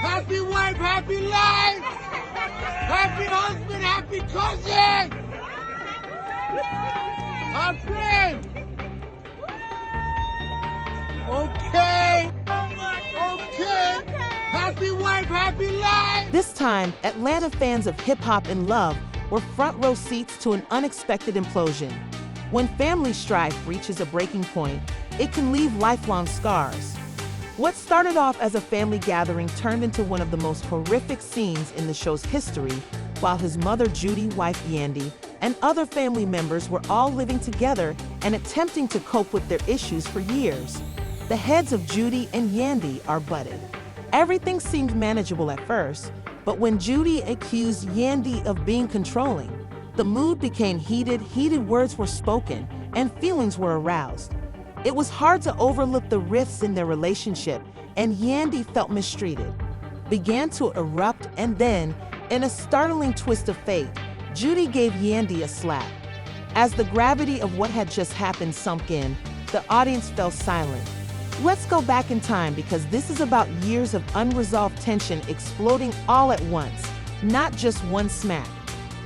Happy wife, happy life! Happy husband, happy cousin! Our friend! Okay! Okay! Happy wife, happy life! This time, Atlanta fans of hip-hop and love were front row seats to an unexpected implosion. When family strife reaches a breaking point, it can leave lifelong scars. What started off as a family gathering turned into one of the most horrific scenes in the show's history, while his mother Judy, wife Yandy, and other family members were all living together and attempting to cope with their issues for years. The heads of Judy and Yandy are butted. Everything seemed manageable at first, but when Judy accused Yandy of being controlling, the mood became heated, words were spoken, and feelings were aroused. It was hard to overlook the rifts in their relationship, and Yandy felt mistreated, began to erupt, and then, in a startling twist of fate, Judy gave Yandy a slap. As the gravity of what had just happened sunk in, the audience fell silent. Let's go back in time because this is about years of unresolved tension exploding all at once, not just one smack.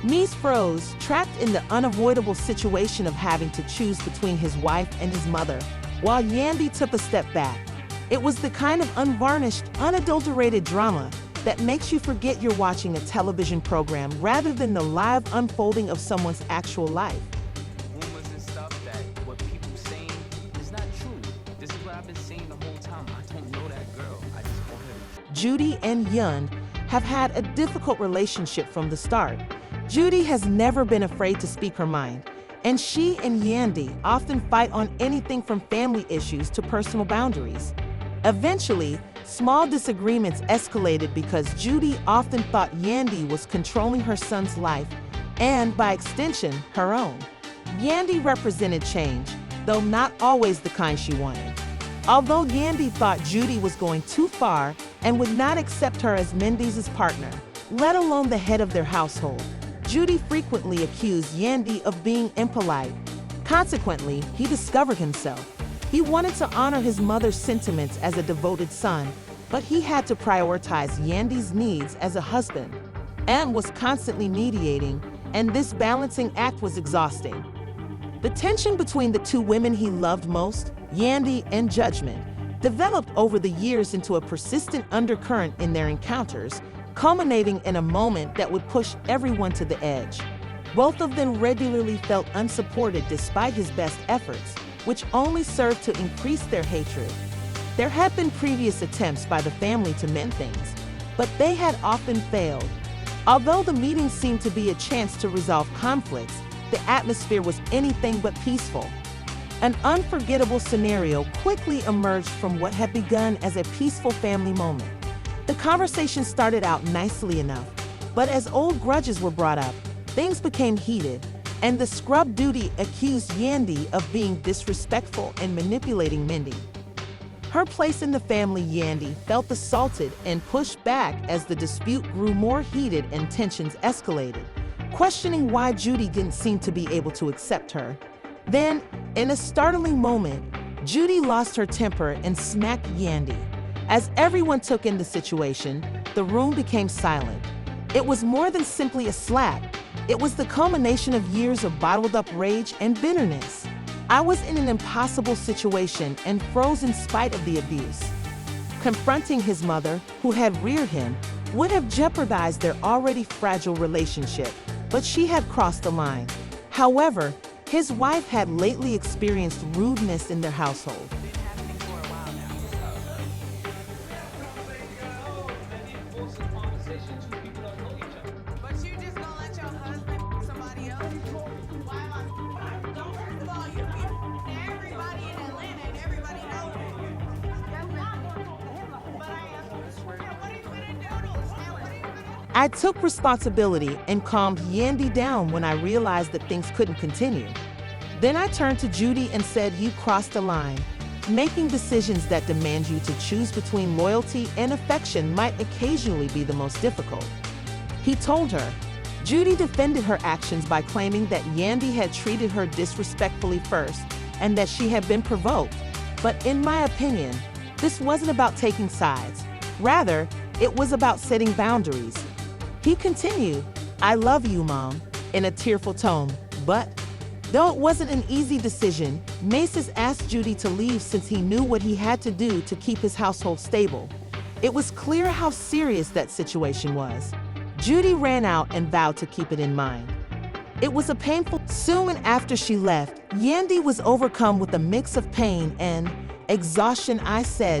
Mies froze, trapped in the unavoidable situation of having to choose between his wife and his mother, while Yandy took a step back. It was the kind of unvarnished, unadulterated drama that makes you forget you're watching a television program rather than the live unfolding of someone's actual life. Rumors and stuff that what people saying is not true. This is what I've been saying the whole time. I don't know that girl. I just want her. Judy and Yandy have had a difficult relationship from the start. Judy has never been afraid to speak her mind, and she and Yandy often fight on anything from family issues to personal boundaries. Eventually, small disagreements escalated because Judy often thought Yandy was controlling her son's life and, by extension, her own. Yandy represented change, though not always the kind she wanted. Although Yandy thought Judy was going too far and would not accept her as Mendeecees' partner, let alone the head of their household, Judy frequently accused Yandy of being impolite. Consequently, he discovered himself. He wanted to honor his mother's sentiments as a devoted son, but he had to prioritize Yandy's needs as a husband, and was constantly mediating, and this balancing act was exhausting. The tension between the two women he loved most, Yandy and Judgment, developed over the years into a persistent undercurrent in their encounters, culminating in a moment that would push everyone to the edge. Both of them regularly felt unsupported despite his best efforts, which only served to increase their hatred. There had been previous attempts by the family to mend things, but they had often failed. Although the meetings seemed to be a chance to resolve conflicts, the atmosphere was anything but peaceful. An unforgettable scenario quickly emerged from what had begun as a peaceful family moment. The conversation started out nicely enough, but as old grudges were brought up, things became heated, and the scrub duty accused Yandy of being disrespectful and manipulating Mendy. Her place in the family, Yandy felt assaulted and pushed back as the dispute grew more heated and tensions escalated, questioning why Judy didn't seem to be able to accept her. Then, in a startling moment, Judy lost her temper and smacked Yandy. As everyone took in the situation, the room became silent. It was more than simply a slap. It was the culmination of years of bottled-up rage and bitterness. I was in an impossible situation and froze in spite of the abuse. Confronting his mother, who had reared him, would have jeopardized their already fragile relationship, but she had crossed the line. However, his wife had lately experienced rudeness in their household. But you just gonna let your husband somebody else? Why am I? Don't first of all, everybody in Atlanta and everybody knows it. But I am. What are you gonna do? What are you gonna do? I took responsibility and calmed Yandy down when I realized that things couldn't continue. Then I turned to Judy and said, "You crossed the line. Making decisions that demand you to choose between loyalty and affection might occasionally be the most difficult." He told her. Judy defended her actions by claiming that Yandy had treated her disrespectfully first and that she had been provoked. But in my opinion, this wasn't about taking sides. Rather, It was about setting boundaries. He continued, "I love you, Mom," in a tearful tone. But though it wasn't an easy decision, Mendeecees asked Judy to leave since he knew what he had to do to keep his household stable. It was clear how serious that situation was. Judy ran out and vowed to keep it in mind. It was a painful. Soon after she left, Yandy was overcome with a mix of pain and exhaustion.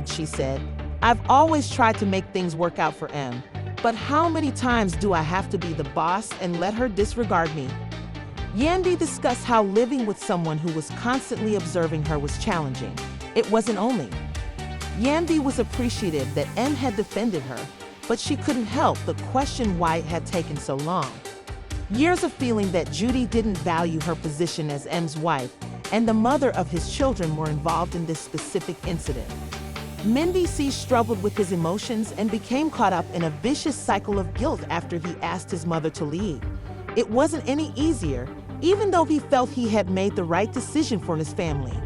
She said, "I've always tried to make things work out for Em, but how many times do I have to be the boss and let her disregard me?" Yandy discussed how living with someone who was constantly observing her was challenging. It wasn't only. Yandy was appreciative that Em had defended her, but she couldn't help but question why it had taken so long. Years of feeling that Judy didn't value her position as Em's wife and the mother of his children were involved in this specific incident. Mendeecees struggled with his emotions and became caught up in a vicious cycle of guilt after he asked his mother to leave. It wasn't any easier, even though he felt he had made the right decision for his family.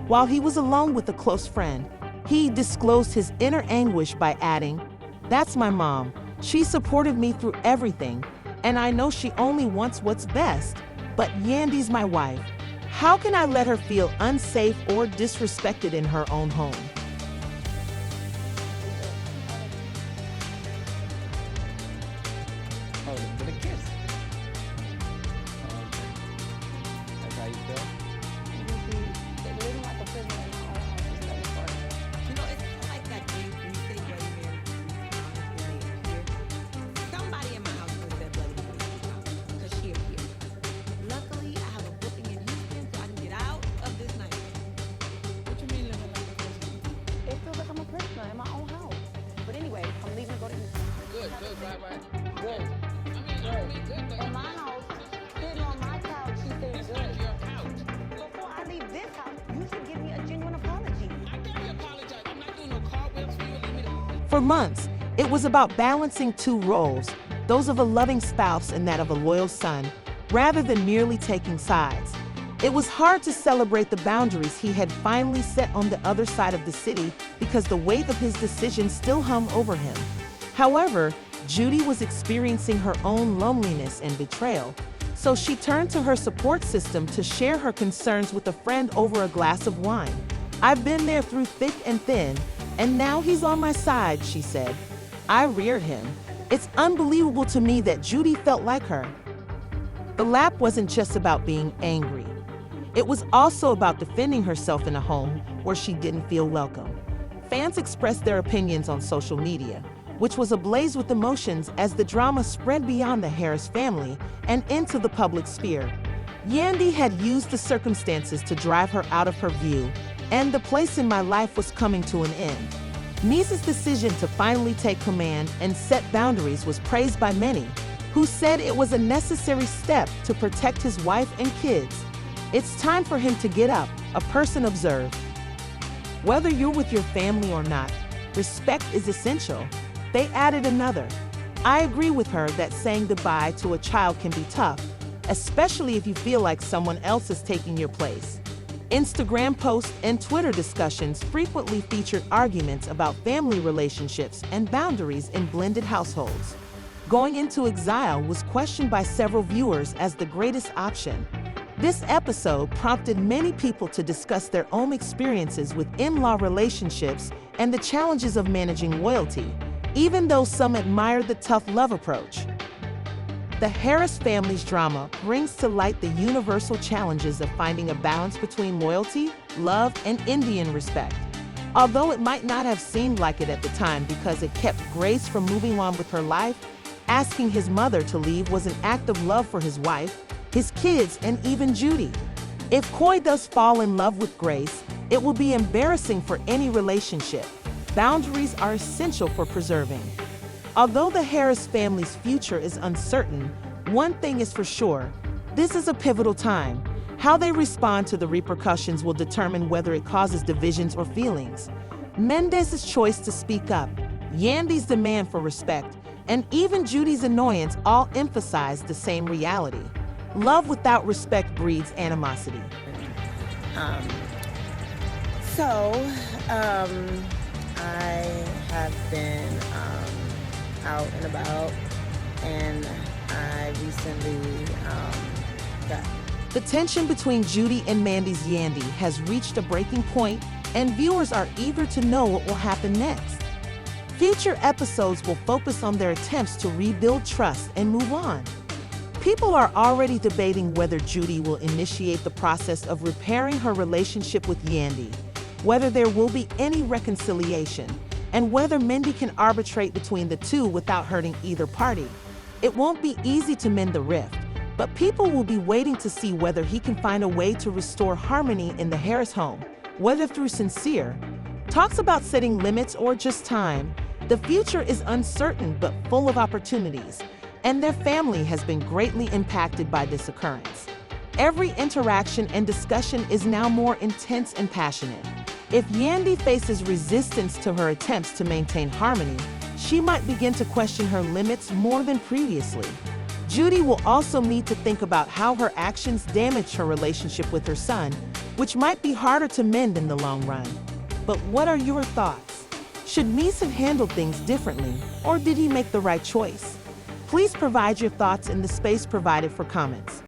While he was alone with a close friend, he disclosed his inner anguish by adding, "That's my mom. She supported me through everything, and I know she only wants what's best. But Yandy's my wife. How can I let her feel unsafe or disrespected in her own home?" Oh, with a kiss. That's how you feel? Living like a prisoner in my own house is very important. You know, it's not like that game when you say Bloody Mary 3 times when they appear. Somebody in my house would have said Bloody Mary 3 times because she appeared. Luckily, I have a booking in Houston so I can get out of this nightmare. What you mean living like a prisoner? It feels like I'm a prisoner in my own house. But anyway, I'm leaving to go to Houston. Good, right. Good. I mean, good, but In my house, sitting on my couch, she said it's good. not your couch. Before I leave this house, you should give me a genuine apology. I can't apologize. I'm not doing no cartwheels for you. Leave me the For months, it was about balancing two roles, those of a loving spouse and that of a loyal son, rather than merely taking sides. It was hard to celebrate the boundaries he had finally set on the other side of the city because the weight of his decision still hung over him. However, Judy was experiencing her own loneliness and betrayal, so she turned to her support system to share her concerns with a friend over a glass of wine. "I've been there through thick and thin, and now he's on my side," she said. "I reared him. It's unbelievable to me that Judy felt like her." The lap wasn't just about being angry. It was also about defending herself in a home where she didn't feel welcome. Fans expressed their opinions on social media, which was ablaze with emotions as the drama spread beyond the Harris family and into the public sphere. Yandy had used the circumstances to drive her out of her view, and the place in my life was coming to an end. Mendeecees' decision to finally take command and set boundaries was praised by many, who said it was a necessary step to protect his wife and kids. "It's time for him to get up," a person observed. "Whether you're with your family or not, respect is essential." They added another, "I agree with her that saying goodbye to a child can be tough, especially if you feel like someone else is taking your place." Instagram posts and Twitter discussions frequently featured arguments about family relationships and boundaries in blended households. Going into exile was questioned by several viewers as the greatest option. This episode prompted many people to discuss their own experiences with in-law relationships and the challenges of managing loyalty, even though some admired the tough love approach. The Harris family's drama brings to light the universal challenges of finding a balance between loyalty, love, and Indian respect. Although it might not have seemed like it at the time because it kept Grace from moving on with her life, asking his mother to leave was an act of love for his wife, his kids, and even Judy. If Coy does fall in love with Grace, it will be embarrassing for any relationship. Boundaries are essential for preserving. Although the Harris family's future is uncertain, one thing is for sure: this is a pivotal time. How they respond to the repercussions will determine whether it causes divisions or feelings. Mendeecees' choice to speak up, Yandy's demand for respect, and even Judy's annoyance all emphasize the same reality. Love without respect breeds animosity. I have been out and about, and I recently got. The tension between Judy and Mandy's Yandy has reached a breaking point, and viewers are eager to know what will happen next. Future episodes will focus on their attempts to rebuild trust and move on. People are already debating whether Judy will initiate the process of repairing her relationship with Yandy, whether there will be any reconciliation, and whether Mendy can arbitrate between the two without hurting either party. It won't be easy to mend the rift, but people will be waiting to see whether he can find a way to restore harmony in the Harris home, whether through sincere talks about setting limits or just time. The future is uncertain but full of opportunities, and their family has been greatly impacted by this occurrence. Every interaction and discussion is now more intense and passionate. If Yandy faces resistance to her attempts to maintain harmony, she might begin to question her limits more than previously. Judy will also need to think about how her actions damage her relationship with her son, which might be harder to mend in the long run. But what are your thoughts? Should Mendeecees handle things differently, or did he make the right choice? Please provide your thoughts in the space provided for comments.